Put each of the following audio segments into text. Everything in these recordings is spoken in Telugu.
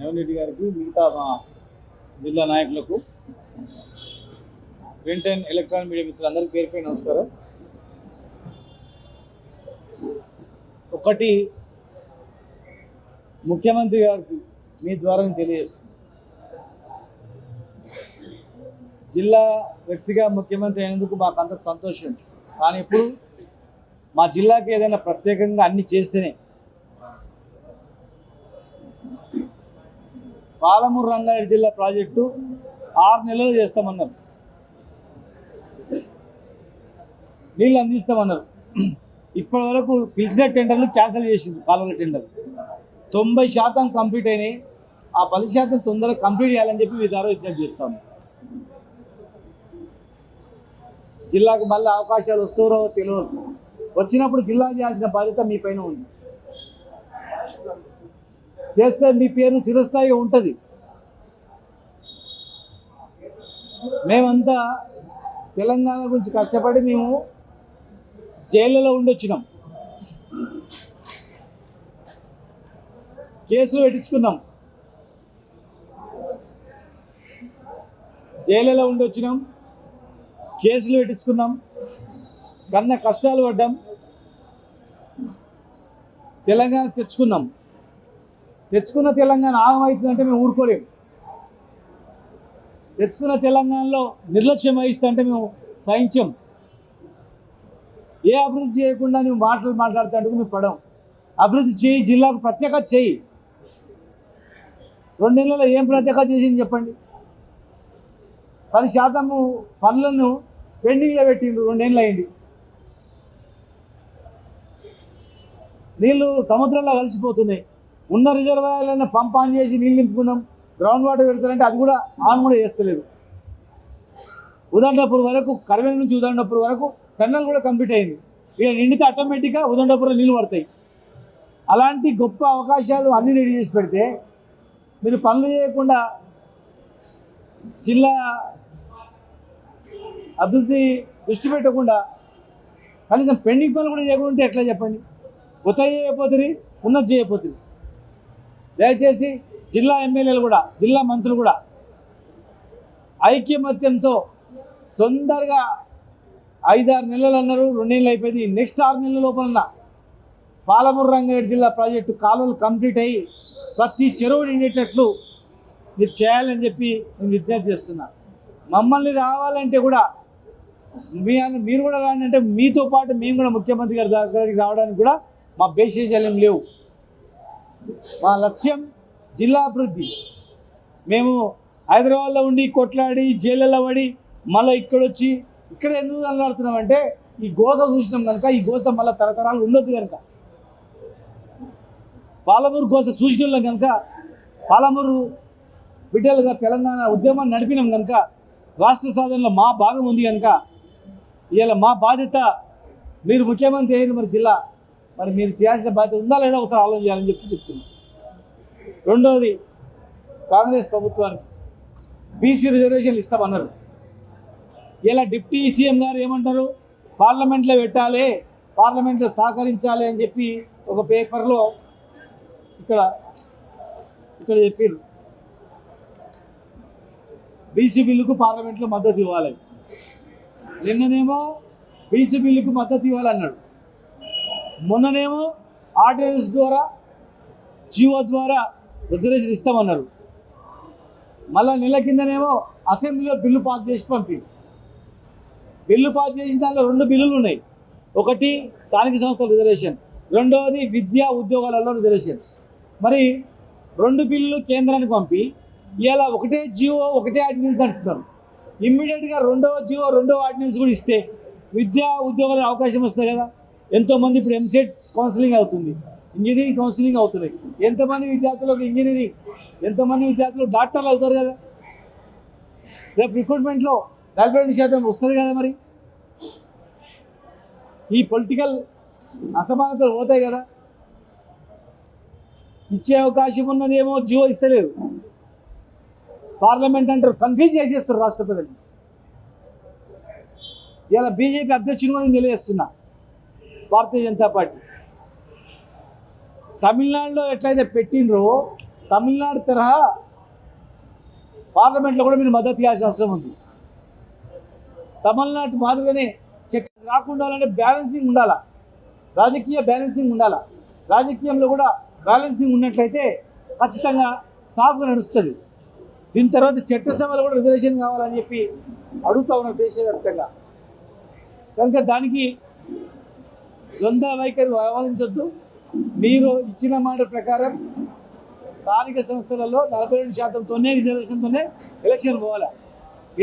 రేవంత్ రెడ్డి గారికి మిగతా మా జిల్లా నాయకులకు ప్రింట్ అండ్ ఎలక్ట్రానిక్ మీడియా మిత్రులందరికీ పేరుపై నమస్కారం. ఒకటి ముఖ్యమంత్రి గారికి మీ ద్వారా నేను తెలియజేస్తున్నాను. జిల్లా వ్యక్తిగా ముఖ్యమంత్రి అయినందుకు మాకు అంత సంతోషం. కానీ ఇప్పుడు మా జిల్లాకి ఏదైనా ప్రత్యేకంగా అన్ని చేస్తేనే పాలమూరు రంగారెడ్డి జిల్లా ప్రాజెక్టు 6 నెలలు చేస్తామన్నారు, నీళ్ళు అందిస్తామన్నారు. ఇప్పటి వరకు పిలిచిన టెండర్లు క్యాన్సిల్ చేసింది. కాలువల టెండర్ 90% కంప్లీట్ అయినాయి. ఆ 10% తొందరగా కంప్లీట్ చేయాలని చెప్పి మీ ద్వారా విజ్ఞప్తి చేస్తాము. జిల్లాకు మళ్ళీ అవకాశాలు వస్తారో తెలియదు. వచ్చినప్పుడు జిల్లా చేయాల్సిన బాధ్యత మీ పైన ఉంది. చేస్తే మీ పేరు చిరస్థాయిగా ఉంటుంది. మేమంతా తెలంగాణ గురించి కష్టపడి మేము జైళ్ళలో ఉండొచ్చినాం, కేసులు పెట్టించుకున్నాం, జైళ్ళలో ఉండొచ్చినాం, కేసులు పెట్టించుకున్నాం, కన్న కష్టాలు పడ్డాం, తెలంగాణ తెచ్చుకున్నాం. తెచ్చుకున్న తెలంగాణ ఆగమవుతుందంటే మేము ఊరుకోలేము. తెచ్చుకున్న తెలంగాణలో నిర్లక్ష్యం వహిస్తుంటే మేము సహించాం. ఏ అభివృద్ధి చేయకుండా నువ్వు మాట్లాడుతుంటే మేము పడం. అభివృద్ధి చేయి, జిల్లాకు ప్రత్యేకత చేయి. 2 నెలల్లో ఏం ప్రత్యేకత చేసింది చెప్పండి. 10% పనులను పెండింగ్లో పెట్టిండ్రు. 2 నెలలు అయింది. నీళ్ళు సముద్రంలో కలిసిపోతున్నాయి. ఉన్న రిజర్వాయర్లను పంప్ ఆన్ చేసి నీళ్ళు నింపుకున్నాం. గ్రౌండ్ వాటర్ పెడతారంటే అది కూడా ఆన్ కూడా చేస్తలేదు. ఉదండపూర్ వరకు, కర్వేల నుంచి ఉదండపూర్ వరకు టన్నల్ కూడా కంప్లీట్ అయింది. ఇక నిండితే ఆటోమేటిక్గా ఉదండపూర్లో నీళ్ళు పడతాయి. అలాంటి గొప్ప అవకాశాలు అన్నీ రెడీ చేసి పెడితే మీరు పనులు చేయకుండా జిల్లా అభివృద్ధి దృష్టి పెట్టకుండా కనీసం పెండింగ్ పనులు కూడా చేయకుంటే ఎట్లా చెప్పండి. కొత్త చేయకపోతుంది, ఉన్నది చేయకపోతుంది. దయచేసి జిల్లా ఎమ్మెల్యేలు కూడా, జిల్లా మంత్రులు కూడా ఐక్యమత్యంతో తొందరగా 5-6 నెలలు అన్నారు, 2 నెలలు అయిపోయింది. నెక్స్ట్ 6 నెలల లోపల పాలమూరు రంగారెడ్డి జిల్లా ప్రాజెక్టు కాలువలు కంప్లీట్ అయ్యి ప్రతి చెరువు నిండేటట్లు మీరు చేయాలని చెప్పి నేను విజ్ఞప్తి చేస్తున్నా. మమ్మల్ని రావాలంటే కూడా మీరు కూడా రాండి అంటే మీతో పాటు మేము కూడా ముఖ్యమంత్రి గారి దగ్గరికి రావడానికి కూడా మా బేషేషాలు ఏం లేవు. మా లక్ష్యం జిల్లా అభివృద్ధి. మేము హైదరాబాద్లో ఉండి కొట్లాడి జైళ్ళలో పడి మళ్ళీ ఇక్కడొచ్చి ఇక్కడ ఎందుకు అల్లాడుతున్నామంటే ఈ గోస చూసినాం కనుక. ఈ గోస మళ్ళీ తరతరాలు ఉండొద్దు కనుక, పాలమూరు గోస చూసిన వాళ్ళం కనుక, పాలమూరు బిడ్డలుగా తెలంగాణ ఉద్యమాన్ని నడిపినాం కనుక, రాష్ట్ర సాధనలో మా భాగం ఉంది కనుక ఇవాళ మా బాధ్యత. మీరు ముఖ్యమంత్రి అయిన మరి జిల్లా, మరి మీరు చేయాల్సిన బాధ్యత ఉందా లేదా ఒకసారి ఆలోచన చేయాలని చెప్పి చెప్తున్నాం. రెండవది, కాంగ్రెస్ ప్రభుత్వానికి బీసీ రిజర్వేషన్లు ఇస్తామన్నారు. ఇలా డిప్యూటీ సీఎం గారు ఏమంటారు, పార్లమెంట్లో పెట్టాలి, పార్లమెంట్లో సహకరించాలి అని చెప్పి ఒక పేపర్లో ఇక్కడ చెప్పారు. బీసీ బిల్లుకు పార్లమెంట్లో మద్దతు ఇవ్వాలి. నిన్ననేమో బీసీ బిల్లుకు మద్దతు ఇవ్వాలన్నాడు, మొన్ననేమో ఆర్డినెన్స్ ద్వారా, జీవో ద్వారా రిజర్వేషన్ ఇస్తామన్నారు. మళ్ళీ నెల కిందనేమో అసెంబ్లీలో బిల్లు పాస్ చేసి పంపింది. బిల్లు పాస్ చేసిన దాంట్లో 2 బిల్లులు ఉన్నాయి. ఒకటి స్థానిక సంస్థల రిజర్వేషన్, రెండవది విద్యా ఉద్యోగాలలో రిజర్వేషన్. మరి 2 బిల్లులు కేంద్రానికి పంపి ఇలా ఒకటే జీవో ఒకటే ఆర్డినెన్స్ అంటున్నారు. ఇమ్మీడియట్గా 2వ జీవో 2వ ఆర్డినెన్స్ కూడా ఇస్తే విద్యా ఉద్యోగాలకు అవకాశం వస్తుంది కదా. ఎంతోమంది ఇప్పుడు ఎంసెట్ కౌన్సిలింగ్ అవుతుంది, ఇంజనీరింగ్ కౌన్సిలింగ్ అవుతున్నాయి. ఎంతమంది విద్యార్థులకు ఇంజనీరింగ్, ఎంతోమంది విద్యార్థులు డాక్టర్లు అవుతారు కదా. రేపు రిక్రూట్మెంట్లో 42% వస్తుంది కదా. మరి ఈ పొలిటికల్ అసమానతలు పోతాయి కదా. ఇచ్చే అవకాశం ఉన్నదేమో జీవో ఇస్తలేరు. పార్లమెంట్ అంటారు, కన్ఫ్యూజ్ చేసేస్తారు రాష్ట్రపతిని. ఇలా బీజేపీ అధ్యక్షుని కూడా తెలియజేస్తున్నా, భారతీయ జనతా పార్టీ తమిళనాడులో ఎట్లయితే పెట్టినరో తమిళనాడు తరహా పార్లమెంట్లో కూడా మీరు మద్దతు ఇవ్వాల్సిన అవసరం ఉంది. తమిళనాడు మాదిరిగానే చట్టం రాకుండా బ్యాలెన్సింగ్ ఉండాలా, రాజకీయ బ్యాలెన్సింగ్ ఉండాలా. రాజకీయంలో కూడా బ్యాలెన్సింగ్ ఉన్నట్లయితే ఖచ్చితంగా సాఫ్గా నడుస్తుంది. దీని తర్వాత చట్టసభలో కూడా రిజర్వేషన్ కావాలని చెప్పి అడుగుతూ ఉన్నారు దేశవ్యాప్తంగా. కనుక దానికి ద్వంద్వ వైఖరి అవలంబించొద్దు. మీరు ఇచ్చిన మాట ప్రకారం స్థానిక సంస్థలలో 42%తోనే రిజర్వేషన్తోనే ఎలక్షన్ పోవాలి.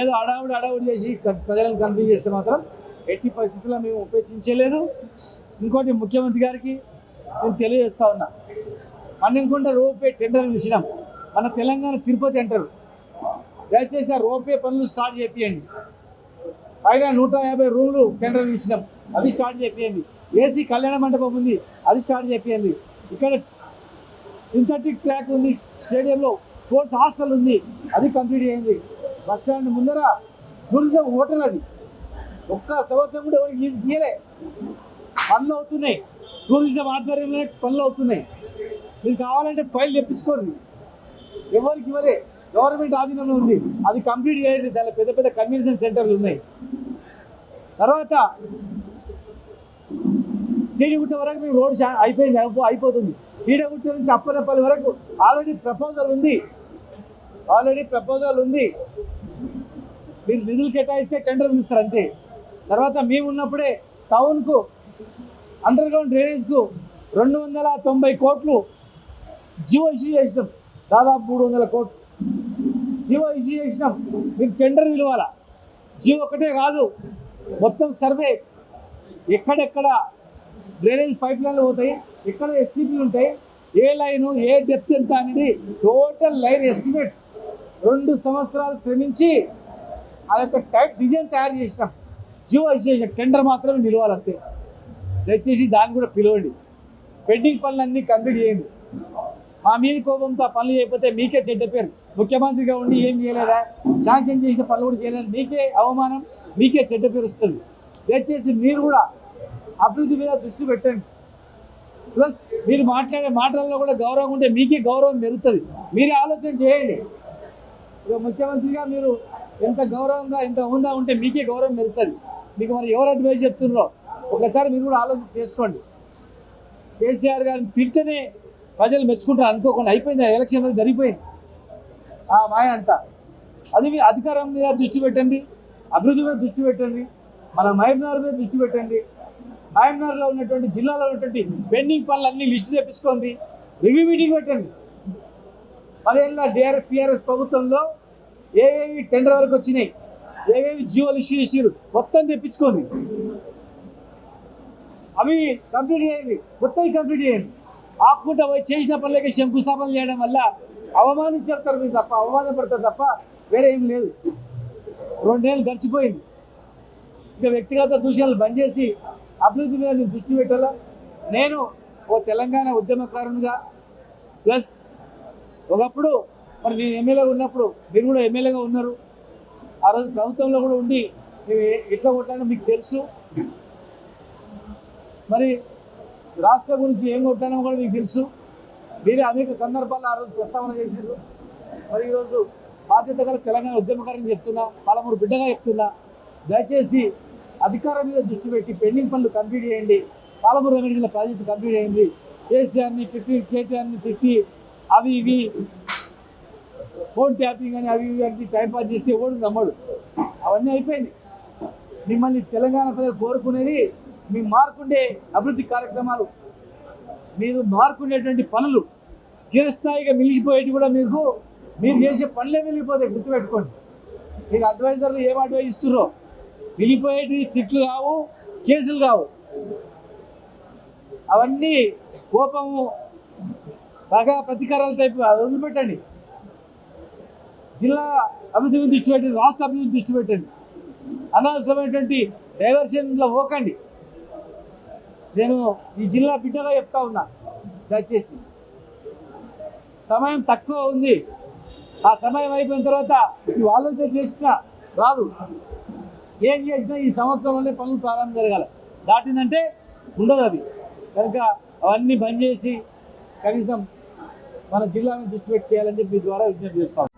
ఏదో అడావుడి చేసి ప్రజలను కన్ఫ్యూజ్ చేస్తే మాత్రం ఎట్టి పరిస్థితుల్లో మేము ఉపేక్షించలేదు. ఇంకోటి ముఖ్యమంత్రి గారికి నేను తెలియజేస్తా ఉన్నా, మన్నెంకొండ రోపే టెండర్ ఇచ్చినాం. మన తెలంగాణ తిరుపతి అంటారు. దయచేసి ఆ రోపే పనులు స్టార్ట్ చేపియండి. పైన 150 రూమ్లు టెండర్ ఇచ్చినాం, అవి స్టార్ట్ చేపియండి. ఏసీ కళ్యాణ మండపం ఉంది, అది స్టార్ట్ చేపియండి. ఇక్కడ సింథటిక్ ట్రాక్ ఉంది, స్టేడియంలో స్పోర్ట్స్ హాస్టల్ ఉంది, అది కంప్లీట్ చేయండి. బస్ స్టాండ్ ముందర టూరిజం హోటల్, అది ఒక్క సంవత్సరం కూడా ఎవరికి గీయలే, పనులు అవుతున్నాయి. టూరిజం ఆధ్వర్యంలో పనులు అవుతున్నాయి. మీరు కావాలంటే ఫైల్ తెప్పించుకోండి, ఎవరికి ఇవ్వలే, గవర్నమెంట్ ఆధీనంలో ఉంది, అది కంప్లీట్ చేయండి. దానిలో పెద్ద పెద్ద కన్వెన్షన్ సెంటర్లు ఉన్నాయి. తర్వాత టీడీగుట్ట వరకు మేము రోడ్ అయిపోతుంది. టీడీగుట్ట నుంచి అప్పనపల్లి వరకు ఆల్రెడీ ప్రపోజల్ ఉంది. మీరు నిధులు కేటాయిస్తే టెండర్ ఇస్తారు అంతే. తర్వాత మేము ఉన్నప్పుడే టౌన్కు అండర్ గ్రౌండ్ డ్రైనేజ్కు 290 కోట్లు జీవో ఇష్యూ చేసినాం. దాదాపు 300 కోట్లు జీవో ఇష్యూ చేసినాం. మీరు టెండర్ పిలవాలా. జీవో ఒకటే కాదు, మొత్తం సర్వే, ఎక్కడెక్కడ డ్రైనేజ్ పైప్ లైన్లు పోతాయి, ఎక్కడ ఎస్టీపీలు ఉంటాయి, ఏ లైను ఏ డెప్త్ ఎంత అనేది టోటల్ లైన్ ఎస్టిమేట్స్ 2 సంవత్సరాలు శ్రమించి ఆ యొక్క టైప్ డిజైన్ తయారు చేసినాం. జీవో ఇష్యూ చేసినాం. టెండర్ మాత్రమే నిలవాలంతే. దయచేసి దాన్ని కూడా పిలవండి. పెండింగ్ పనులన్నీ కంప్లీట్ చేయండి. మా మీద కోపంతో ఆ పనులు చేయకపోతే మీకే చెడ్డ పేరు. ముఖ్యమంత్రిగా ఉండి ఏం చేయలేదా, శాంక్షన్ చేసిన పనులు కూడా చేయలేదు, మీకే అవమానం, మీకే చెడ్డ పేరు వస్తుంది. దయచేసి మీరు కూడా అభివృద్ధి మీద దృష్టి పెట్టండి. ప్లస్ మీరు మాట్లాడే మాటల్లో కూడా గౌరవం ఉంటే మీకే గౌరవం పెరుగుతుంది. మీరే ఆలోచన చేయండి. ఇక ముఖ్యమంత్రిగా మీరు ఎంత గౌరవంగా ఎంత హోదా ఉంటే మీకే గౌరవం పెరుగుతుంది. మీకు మరి ఎవరు అడ్వైజ్ చెప్తున్నారో ఒకసారి మీరు కూడా ఆలోచన చేసుకోండి. కేసీఆర్ గారిని తిడితేనే ప్రజలు మెచ్చుకుంటారు అనుకోకుండా అయిపోయింది. ఎలక్షన్ అనేది జరిగిపోయింది. ఆ మాయ అంతా అది మీ అధికారం మీద దృష్టి పెట్టండి, అభివృద్ధి మీద దృష్టి పెట్టండి, మన మహబూబ్నగర్ మీద దృష్టి పెట్టండి. మహబూబ్నగర్లో ఉన్నటువంటి జిల్లాలో ఉన్నటువంటి పెండింగ్ పనులన్నీ లిస్టు తెప్పించుకోండి, రివ్యూ మీటింగ్ పెట్టండి. 10 ఏళ్ళ టీఆర్ఎస్ ప్రభుత్వంలో ఏవేవి టెండర్ వరకు వచ్చినాయి, ఏవేవి జీవోలు ఇష్యూ చేసారు మొత్తం తెప్పించుకోండి. అవి కంప్లీట్ చేయండి, మొత్తం కంప్లీట్ చేయండి. ఆపుకుంటా పోయి చేసిన పనులకి శంకుస్థాపన చేయడం వల్ల అవమానించేస్తారు మీరు తప్ప, అవమానపడతారు తప్ప వేరే ఏం లేదు. 2 ఏళ్ళు గడిచిపోయింది. ఇక వ్యక్తిగత దూషణలు బంద్ చేసి అభివృద్ధి మీద నేను దృష్టి పెట్టాలా. నేను ఓ తెలంగాణ ఉద్యమకారునిగా ప్లస్ ఒకప్పుడు మరి నేను ఎమ్మెల్యేగా ఉన్నప్పుడు మీరు కూడా ఎమ్మెల్యేగా ఉన్నారు. ఆ రోజు ప్రభుత్వంలో కూడా ఉండి మేము ఎట్లా కొట్టానో మీకు తెలుసు. మరి రాష్ట్రం గురించి ఏం కొట్టానో కూడా మీకు తెలుసు. మీరే అనేక సందర్భాల్లో ఆ రోజు ప్రస్తావన చేశారు. మరి ఈరోజు బాధ్యత గల తెలంగాణ ఉద్యమకారుని చెప్తున్నా, పాలమూరు బిడ్డగా చెప్తున్నా, దయచేసి అధికారం మీద దృష్టి పెట్టి పెండింగ్ పనులు కంప్లీట్ చేయండి. పాలమూరు ఎమ్మెల్యేల ప్రాజెక్టు కంప్లీట్ అయింది. కేసీఆర్ని తిట్టి, కేటీఆర్ని తిట్టి, అవి ఇవి ఫోన్ ట్యాపింగ్ అని అవి ఇవి అంటే టైంపాస్ చేస్తే ఎవడు నమ్మడు. అవన్నీ అయిపోయింది. మిమ్మల్ని తెలంగాణ ప్రజలు కోరుకునేది మీ మార్కుండే అభివృద్ధి కార్యక్రమాలు, మీరు మార్కుండేటువంటి పనులు చిరస్థాయిగా మిలిచిపోయేటి కూడా మీరు చేసే పనులే మిగిలిపోతాయి. గుర్తుపెట్టుకోండి. మీరు అడ్వైజర్లు ఏం అడ్వైజ్ ఇస్తున్నారో మిగిలిపోయేటి తిట్లు కావు, కేసులు కావు. అవన్నీ కోపము, బాగా ప్రతీకారాల టైపు అది వదిలిపెట్టండి. జిల్లా అభివృద్ధి దృష్టి పెట్టండి, రాష్ట్ర అభివృద్ధి దృష్టి పెట్టండి. అనవసరమైనటువంటి డైవర్షన్లో పోకండి. నేను ఈ జిల్లా బిడ్డగా చెప్తా ఉన్నా, దయచేసి సమయం తక్కువ ఉంది. ఆ సమయం అయిపోయిన తర్వాత నువ్వు ఆలోచన చేసినా రాదు. ఏం చేసినా ఈ సంవత్సరంలోనే పనులు ప్రారంభం జరగాలి. దాటిందంటే ఉండదు అది. కనుక అవన్నీ బంద్ చేసి కనీసం మన జిల్లాను దృష్టి పెట్టి చేయాలని చెప్పి మీ ద్వారా విజ్ఞప్తి చేస్తాం.